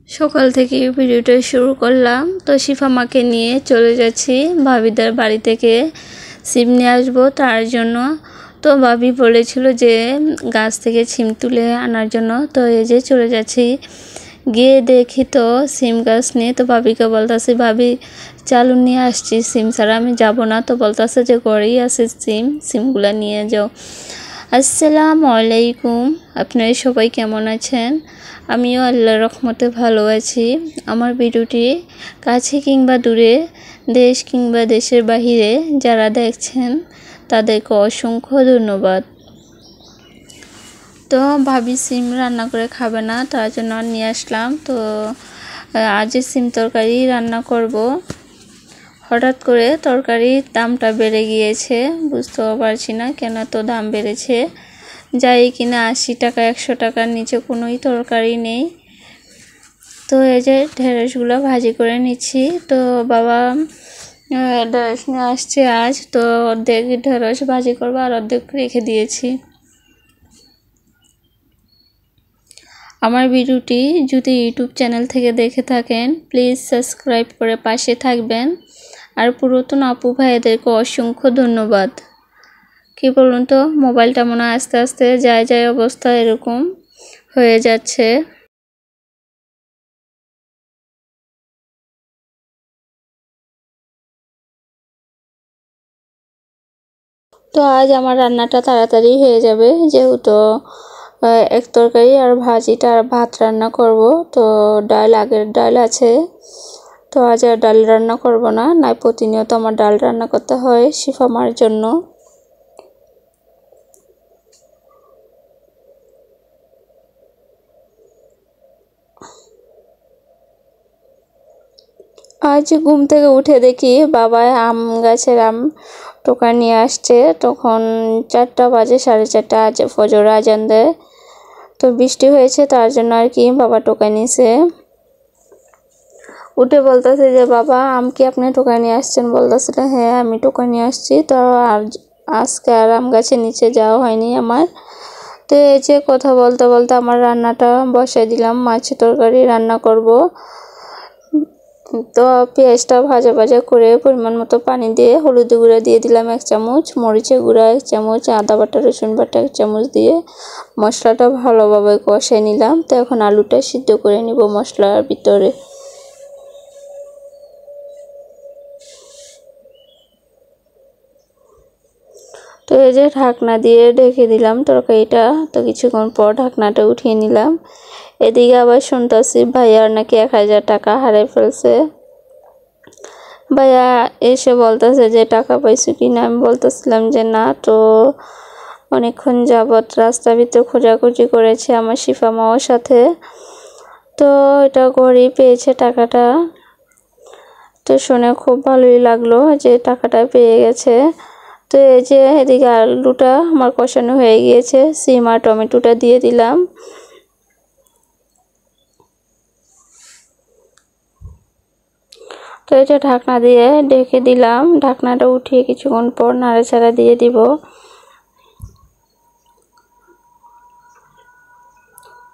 সকাল থেকে ভিডিওটা শুরু করলাম। তো শিফা মাকে নিয়ে চলে যাচ্ছি ভাবিদের বাড়ি থেকে সিম নিয়ে আসবো তার জন্য। তো ভাবি বলেছিল যে গাছ থেকে সিম তুলে আনার জন্য। তো এই যে চলে যাচ্ছি, গিয়ে দেখি তো সিম গাছ নিয়ে। তো ভাবিকে বলতেছি, ভাবি চালু নিয়ে আসছি, সিম ছাড়া আমি যাব না। তো বলতেছে যে ঘরেই আছে সিমগুলো নিয়ে যাও। আসসালামু আলাইকুম, আপনারা সবাই কেমন আছেন? আমিও আল্লাহর রহমতে ভালো আছি। আমার ভিডিওটি কাছে কিংবা দূরে, দেশ কিংবা দেশের বাহিরে যারা দেখছেন তাদেরকে অসংখ্য ধন্যবাদ। তো ভাবি সিম রান্না করে খাবে না, তার জন্য নিয়ে আসলাম। তো আজ সিম তরকারি রান্না করব। হঠাৎ করে তরকারির দামটা বেড়ে গিয়েছে, বুঝতেও পারছি না কেন তো দাম বেড়েছে। যাই কিনা 80 টাকা 100 টাকার নিচে কোনোই তরকারি নেই। তো এই যে ঢেঁড়সগুলো ভাজি করে নিচ্ছি। তো বাবা ঢেঁড়স নিয়ে আসছে আজ, তো অর্ধেক ঢেঁড়স ভাজি করবো আর অর্ধেক রেখে দিয়েছি। আমার ভিডিওটি যদি ইউটিউব চ্যানেল থেকে দেখে থাকেন প্লিজ সাবস্ক্রাইব করে পাশে থাকবেন। আর পুরাতন আপু ভাইদেরকে অসংখ্য ধন্যবাদ। কি বলুন তো, মোবাইলটা মনে হয় আস্তে আস্তে যায় অবস্থা এরকম হয়ে যাচ্ছে। তো আজ আমার রান্নাটা তাড়াতাড়ি হয়ে যাবে, যেহেতু এক তরকারি আর ভাজিটা আর ভাত রান্না করব। তো আগের ডাল আছে, তো আজ আর ডাল রান্না করব না, নাই প্রতিনিয়ত আমার ডাল রান্না করতে হয় শিফা মার জন্য। আজ ঘুম থেকে উঠে দেখি বাবা আম গাছের আম টোকা নিয়ে আসছে। তখন 4টা বাজে, 4:30 আজ ফজর আজান দেয়। তো বৃষ্টি হয়েছে তার জন্য আর কি বাবা টোকা নিয়েছে। উঠে বলতেছে যে বাবা আম কি আপনি টোকা নিয়ে আসছেন? বলতেছিল হ্যাঁ আমি টোকা নিয়ে আসছি। তো আর আজকে আর আম গাছের নিচে যাওয়া হয়নি আমার। তো এই যে কথা বলতে বলতে আমার রান্নাটা বসাই দিলাম, মাছ তরকারি রান্না করব। তো পেঁয়াজটা ভাজা করে পরিমাণ মতো পানি দিয়ে হলুদ গুঁড়া দিয়ে দিলাম 1 চামচ, মরিচের গুঁড়া 1 চামচ, আদা বাটা রসুন বাটা 1 চামচ দিয়ে মশলাটা ভালোভাবে কষিয়ে নিলাম। তো এখন আলুটা সিদ্ধ করে নিব মশলার ভিতরে। তো এই যে ঢাকনা দিয়ে ঢেকে দিলাম তরকারিটা। তো কিছুক্ষণ পর ঢাকনাটা উঠিয়ে নিলাম। এদিকে আবার শুনতেছি ভাইয়ার নাকি 1000 টাকা হারিয়ে ফেলছে। ভাইয়া এসে বলতেছে যে টাকা পাইছো কিনা। আমি বলতেছিলাম যে না। তো অনেকক্ষণ যাবৎ রাস্তার ভিতরে খোঁজাখুঁজি করেছে আমার শিফা মাওর সাথে। তো এটা ঘরেই পেয়েছে টাকাটা। তো শুনে খুব ভালোই লাগলো যে টাকাটা পেয়ে গেছে। তো এই যে এদিকে আলুটা আমার কষানো হয়ে গিয়েছে, সিম আর টমেটোটা দিয়ে দিলাম। তো এটা ঢাকনা দিয়ে ঢেকে দিলাম। ঢাকনাটা উঠিয়ে কিছুক্ষণ পর নাড়াচাড়া দিয়ে দিব।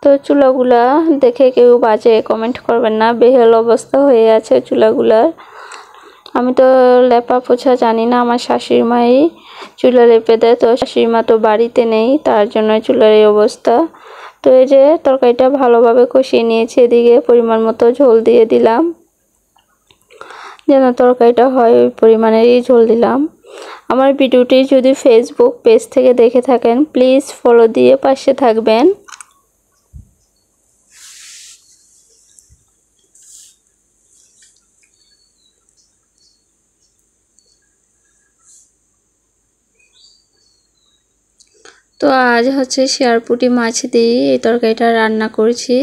তো চুলাগুলা দেখে কেউ বাজে কমেন্ট করবেন না, বেহাল অবস্থা হয়ে আছে চুলাগুলার। আমি তো লেপা পোছা জানি না, আমার শাশুড়ি মাই চুলা লেপে দেয়। তো শাশুড়ি মা তো বাড়িতে নেই, তার জন্য চুলার এই অবস্থা। তো এই যে তরকারিটা ভালোভাবে কষিয়ে নিয়েছি। এদিকে পরিমাণ মতো ঝোল দিয়ে দিলাম, যেন তরকারিটা হয় ওই পরিমাণেরই ঝোল দিলাম। আমার ভিডিওটি যদি ফেসবুক পেজ থেকে দেখে থাকেন প্লিজ ফলো দিয়ে পাশে থাকবেন। তো আজ হচ্ছে শেয়ারপুটি মাছ দিয়ে এই তরকারিটা রান্না করেছি।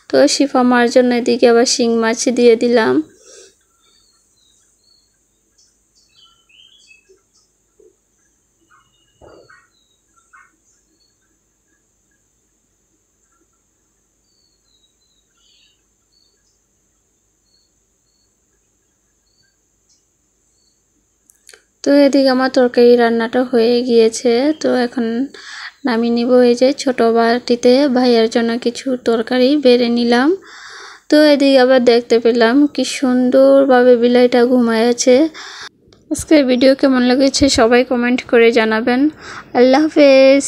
তো শিফা মার জন্য এদিকে আবার শিং মাছ দিয়ে দিলাম। তো এদিকে আমার তরকারি রান্নাটা হয়ে গিয়েছে। তো এখন নামিয়ে নিব। এই যে ছোট বাটিতে ভাইয়ার জন্য কিছু তরকারি বেড়ে নিলাম। তো এদিকে আবার দেখতে পেলাম কি সুন্দরভাবে বিলাইটা ঘুমায় আছে। আজকের ভিডিও কেমন লেগেছে সবাই কমেন্ট করে জানাবেন। আল্লাহ হাফেজ।